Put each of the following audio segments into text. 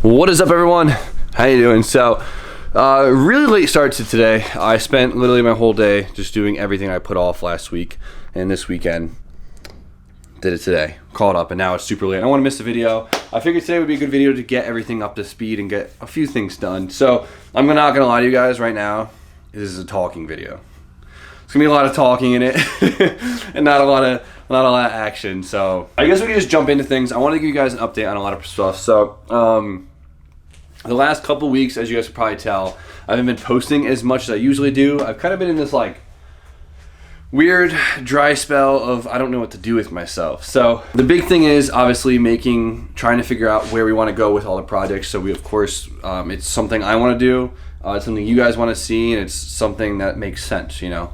What is up, everyone? How you doing? So, really late start to today. I spent literally my whole day just doing everything I put off last week and this weekend. Did it today. Caught up, and now it's super late. I don't want to miss the video. I figured today would be a good video to get everything up to speed and get a few things done. So, I'm not gonna lie to you guys right now. This is a talking video. It's gonna be a lot of talking in it, and not a lot of action. So, I guess we can just jump into things. I want to give you guys an update on a lot of stuff. So, the last couple weeks, as you guys can probably tell, I haven't been posting as much as I usually do. I've kind of been in this like weird dry spell of I don't know what to do with myself. So the big thing is obviously trying to figure out where we want to go with all the projects. So we, of course, it's something I want to do. It's something you guys want to see, and it's something that makes sense, you know.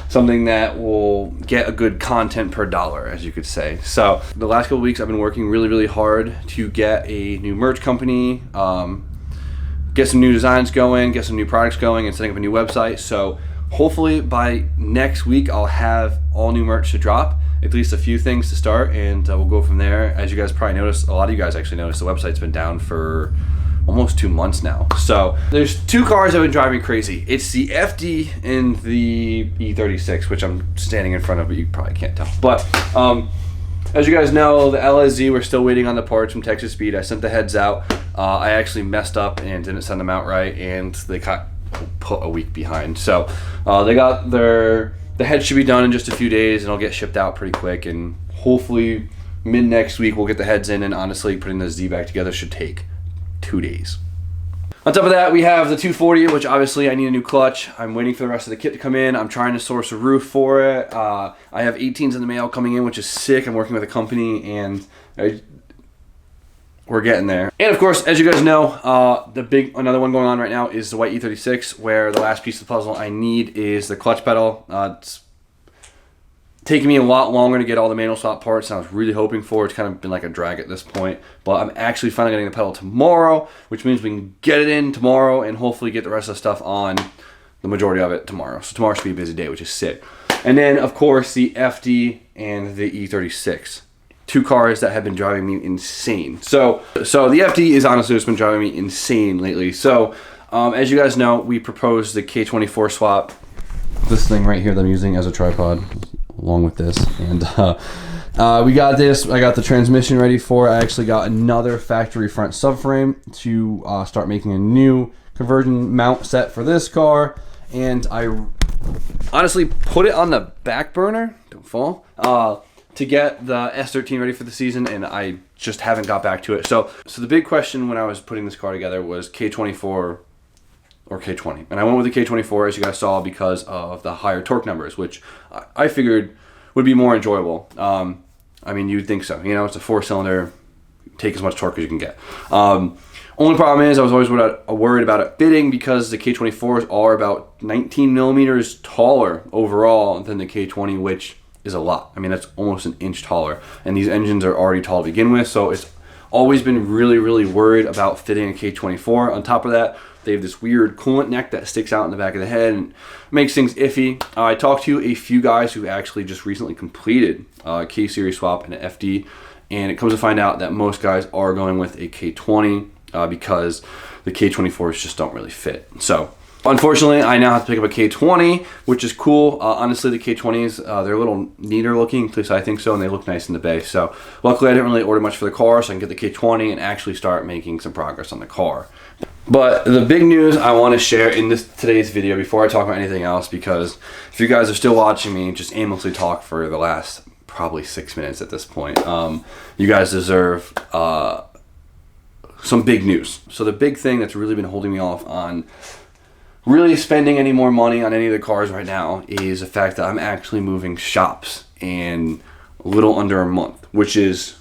Something that will get a good content per dollar, as you could say. So the last couple weeks I've been working really hard to get a new merch company, get some new designs going, get some new products going, and setting up a new website. So hopefully by next week I'll have all new merch to drop, at least a few things to start, and we'll go from there. As you guys probably noticed, a lot of you guys actually noticed, the website's been down for almost 2 months now. So there's two cars that have been driving me crazy. It's the FD and the E36, which I'm standing in front of, but you probably can't tell. But as you guys know, the LSZ, we're still waiting on the parts from Texas Speed. I sent the heads out. I actually messed up and didn't send them out right, and they got put a week behind. So the heads should be done in just a few days, and it'll get shipped out pretty quick, and hopefully mid next week we'll get the heads in, and honestly putting the Z back together should take 2 days. On top of that, we have the 240, which obviously I need a new clutch. I'm waiting for the rest of the kit to come in. I'm trying to source a roof for it. I have 18s in the mail coming in, which is sick. I'm working with a company, and we're getting there. And of course, as you guys know, another one going on right now is the white E36, where the last piece of the puzzle I need is the clutch pedal. It's taking me a lot longer to get all the manual swap parts than I was really hoping for. It's kind of been like a drag at this point, but I'm actually finally getting the pedal tomorrow, which means we can get it in tomorrow and hopefully get the rest of the stuff on, the majority of it, tomorrow. So tomorrow should be a busy day, which is sick. And then of course the FD and the E36. Two cars that have been driving me insane. So the FD is honestly what's been driving me insane lately. So as you guys know, we proposed the K24 swap. This thing right here that I'm using as a tripod, along with this, and we got this. I got the transmission ready for it. I actually got another factory front subframe to start making a new conversion mount set for this car, and I honestly put it on the back burner, don't fall, to get the S13 ready for the season, and I just haven't got back to it. So the big question when I was putting this car together was K24 or K20, and I went with the K24, as you guys saw, because of the higher torque numbers, which I figured would be more enjoyable. I mean, you'd think so. You know, it's a 4-cylinder, take as much torque as you can get. Only problem is I was always worried about it fitting, because the K24s are about 19 millimeters taller overall than the K20, which is a lot. I mean, that's almost an inch taller, and these engines are already tall to begin with, so it's always been really worried about fitting a K24. On top of that, they have this weird coolant neck that sticks out in the back of the head and makes things iffy. I talked to a few guys who actually just recently completed a K-Series swap and an FD, and it comes to find out that most guys are going with a K20 because the K24s just don't really fit. So unfortunately, I now have to pick up a K20, which is cool. Honestly, the K20s, they're a little neater looking, at least I think so, and they look nice in the base. So luckily, I didn't really order much for the car, so I can get the K20 and actually start making some progress on the car. But the big news I want to share in today's video, before I talk about anything else, because if you guys are still watching me just aimlessly talk for the last probably 6 minutes at this point, you guys deserve some big news. So the big thing that's really been holding me off on really spending any more money on any of the cars right now is the fact that I'm actually moving shops in a little under a month, which is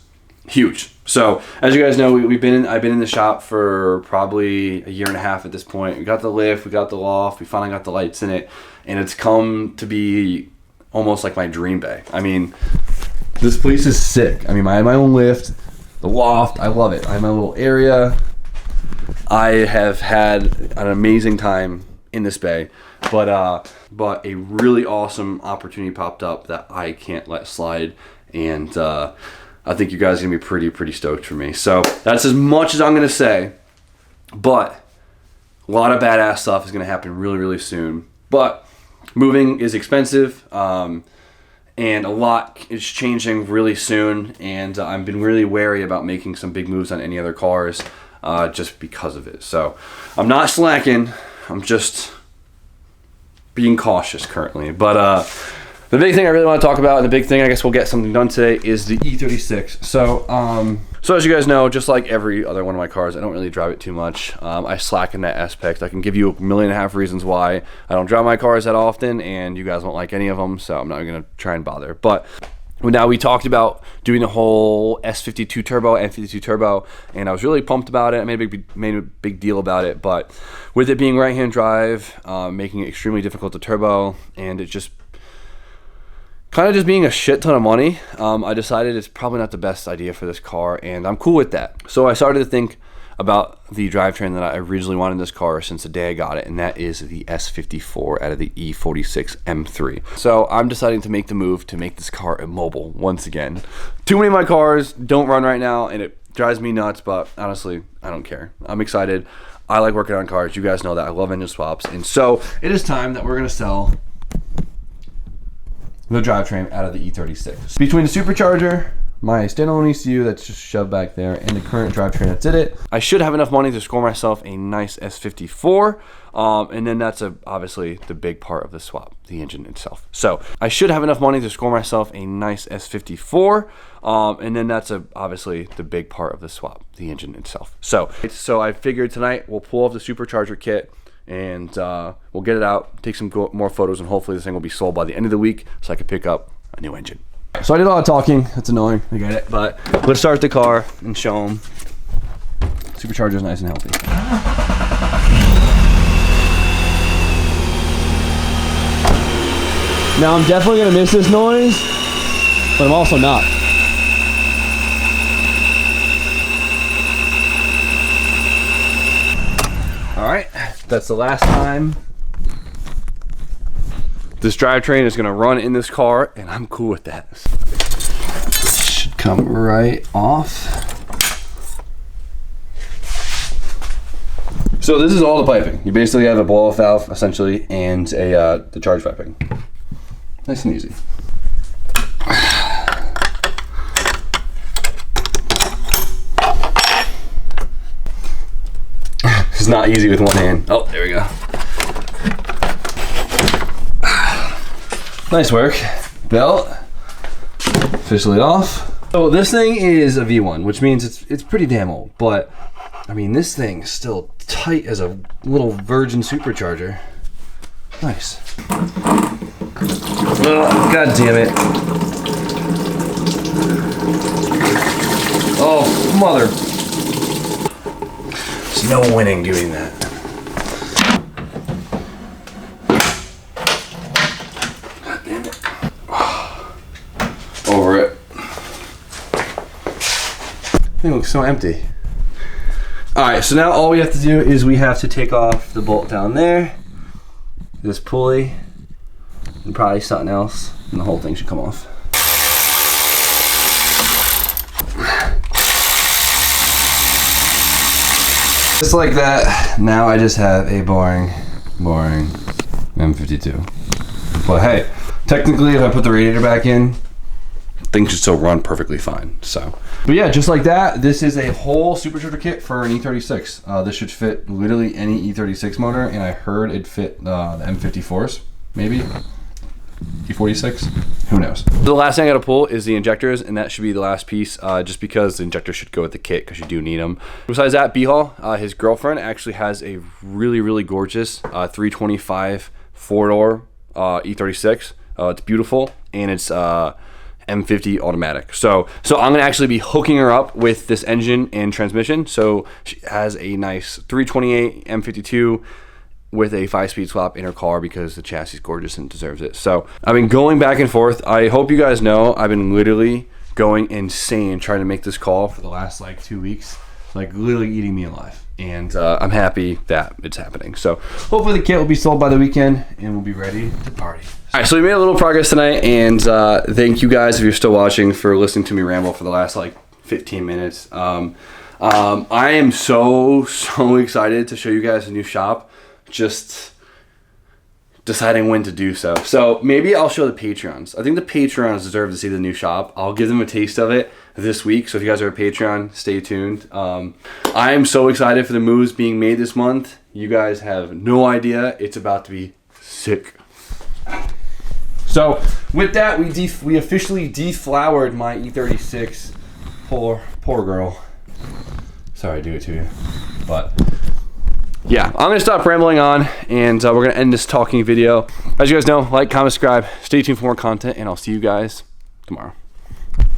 huge. So as you guys know, I've been in the shop for probably a year and a half at this point. We got the lift, we got the loft, we finally got the lights in it, and it's come to be almost like my dream bay. I mean, this place is sick. I mean, I have my own lift, the loft, I love it. I have my little area. I have had an amazing time in this bay, but a really awesome opportunity popped up that I can't let slide, and I think you guys are gonna be pretty stoked for me. So that's as much as I'm gonna say, but a lot of badass stuff is gonna happen really soon. But moving is expensive, and a lot is changing really soon, and I've been really wary about making some big moves on any other cars, just because of it. So I'm not slacking, I'm just being cautious currently. But the big thing I really want to talk about, and the big thing I guess we'll get something done today, is the E36. So as you guys know, just like every other one of my cars, I don't really drive it too much. I slack in that aspect. I can give you 1.5 million reasons why I don't drive my cars that often, and you guys won't like any of them, so I'm not going to try and bother. But now we talked about doing the whole S52 turbo, N52 turbo, and I was really pumped about it. I made a big deal about it, but with it being right-hand drive, making it extremely difficult to turbo, and it just kind of just being a shit ton of money, I decided it's probably not the best idea for this car, and I'm cool with that. So I started to think about the drivetrain that I originally wanted in this car since the day I got it, and that is the S54 out of the E46 M3. So I'm deciding to make the move to make this car immobile once again. Too many of my cars don't run right now, and it drives me nuts, but honestly, I don't care. I'm excited. I like working on cars. You guys know that. I love engine swaps, and so it is time that we're going to sell the drivetrain out of the E36. Between the supercharger, my standalone ECU that's just shoved back there, and the current drivetrain that's in it, I should have enough money to score myself a nice S54, and then that's obviously the big part of the swap, the engine itself. So I should have enough money to score myself a nice S54, and then that's obviously the big part of the swap, the engine itself. So I figured tonight we'll pull off the supercharger kit, and we'll get it out, take some more photos, and hopefully this thing will be sold by the end of the week so I can pick up a new engine. So I did a lot of talking. That's annoying. I get it. But let's start the car and show them supercharger's nice and healthy. Now I'm definitely going to miss this noise, but I'm also not. Alright, that's the last time this drivetrain is going to run in this car, and I'm cool with that. This should come right off. So this is all the piping. You basically have a blow-off valve, essentially, and the charge piping. Nice and easy. It's not easy with one hand. Oh, there we go. Nice work. Belt officially off. So this thing is a V1, which means it's pretty damn old, but I mean this thing is still tight as a little virgin supercharger. Nice. Oh, God damn it. Oh, mother. There's no winning doing that. Over it. Thing looks so empty. Alright, so now all we have to do is we have to take off the bolt down there, this pulley, and probably something else, and the whole thing should come off. Just like that, now I just have a boring M52. But hey, technically if I put the radiator back in, things should still run perfectly fine. So, but yeah, just like that, this is a whole supercharger kit for an E36. This should fit literally any E36 motor, and I heard it fit the M54s, maybe E46. Who knows? The last thing I got to pull is the injectors, and that should be the last piece, just because the injectors should go with the kit because you do need them. Besides that, B-Haul, his girlfriend actually has a really gorgeous 325 four-door E36. It's beautiful, and it's M50 automatic. So I'm gonna actually be hooking her up with this engine and transmission. So she has a nice 328 M52 with a 5-speed swap in her car because the chassis is gorgeous and deserves it. So I've been going back and forth. I hope you guys know I've been literally going insane trying to make this call for the last like 2 weeks. like literally eating me alive. And I'm happy that it's happening. So hopefully the kit will be sold by the weekend and we'll be ready to party. All right, so we made a little progress tonight, and thank you guys, if you're still watching, for listening to me ramble for the last like 15 minutes. I am so excited to show you guys the new shop. Just deciding when to do so. So maybe I'll show the Patreons. I think the Patreons deserve to see the new shop. I'll give them a taste of it this week. So if you guys are a Patreon, stay tuned. I am so excited for the moves being made this month. You guys have no idea. It's about to be sick. So with that, we officially deflowered my E36. Poor girl. Sorry to do it to you, but yeah, I'm gonna stop rambling on, and we're gonna end this talking video. As you guys know, like, comment, subscribe, stay tuned for more content, and I'll see you guys tomorrow.